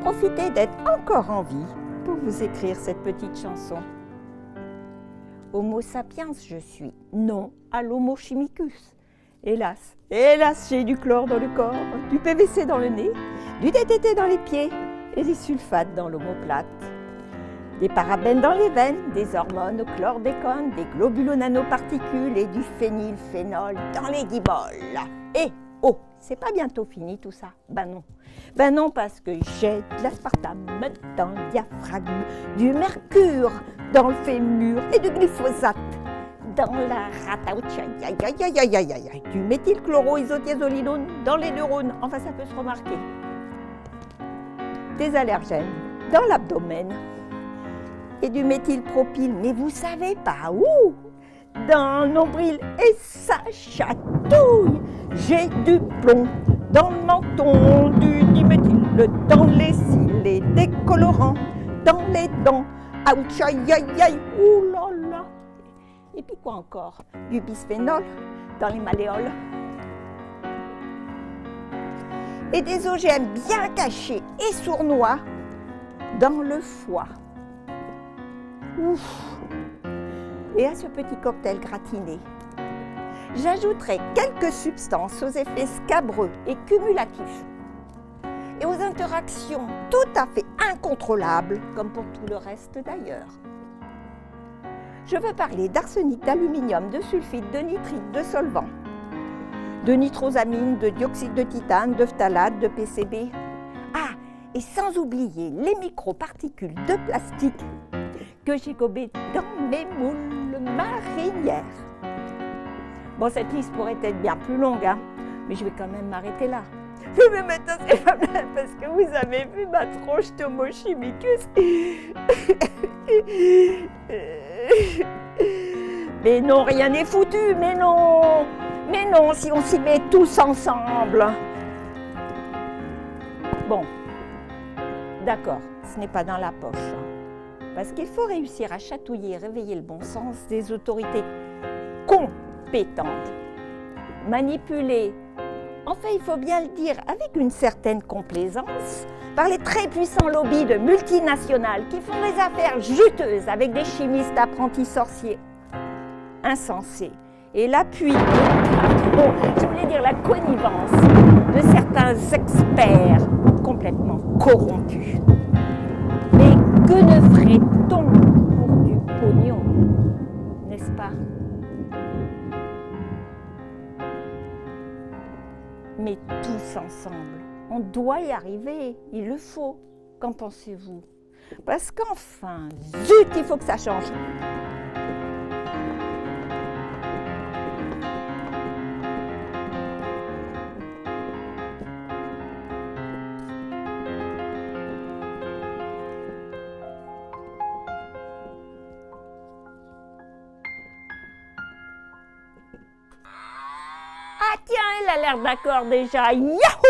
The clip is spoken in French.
profiter d'être encore en vie pour vous écrire cette petite chanson. Homo sapiens, je suis, non à l'homo chimicus. Hélas, hélas, j'ai du chlore dans le corps, du PVC dans le nez, du DDT dans les pieds et des sulfates dans l'omoplate. Des parabènes dans les veines, des hormones au chlordécone, des globules nanoparticules et du phénylphénol dans les guiboles. Et oh, c'est pas bientôt fini tout ça? Ben non. Ben non, parce que j'ai de l'aspartame dans le diaphragme, du mercure dans le fémur et du glyphosate dans la rate, du méthylchloroisothiazolinone dans les neurones, enfin ça peut se remarquer. Des allergènes dans l'abdomen et du méthylpropyle, mais vous savez pas où? Dans le nombril et ça chatouille. J'ai du plomb dans le menton, du diméthyl dans les cils et des colorants dans les dents. Ouch, aïe, aïe, aïe, ouh là là. Et puis quoi encore? Du bisphénol dans les malléoles. Et des OGM bien cachés et sournois dans le foie. Ouf. Et à ce petit cocktail gratiné, j'ajouterai quelques substances aux effets scabreux et cumulatifs et aux interactions tout à fait incontrôlables, comme pour tout le reste d'ailleurs. Je veux parler d'arsenic, d'aluminium, de sulfite, de nitrite, de solvant, de nitrosamine, de dioxyde de titane, de phtalate, de PCB. Ah, et sans oublier les microparticules de plastique que j'ai gobées dans mes moules marinières. Bon, cette liste pourrait être bien plus longue, hein, mais je vais quand même m'arrêter là. Je vais mettre ces femmes-là parce que vous avez vu ma tronche d'Homo chimicus. Mais non, rien n'est foutu, mais non, si on s'y met tous ensemble. Bon, d'accord, ce n'est pas dans la poche. Parce qu'il faut réussir à chatouiller et réveiller le bon sens des autorités compétentes. Manipuler, enfin il faut bien le dire, avec une certaine complaisance, par les très puissants lobbies de multinationales qui font des affaires juteuses avec des chimistes apprentis sorciers insensés. Et l'appui, je voulais dire la connivence de certains experts complètement corrompus. Mais que ne ferait-on pour du pognon, n'est-ce pas? Mais tous ensemble, on doit y arriver, il le faut. Qu'en pensez-vous? Parce qu'enfin, zut, il faut que ça change. Ah tiens, elle a l'air d'accord déjà. Yahoo!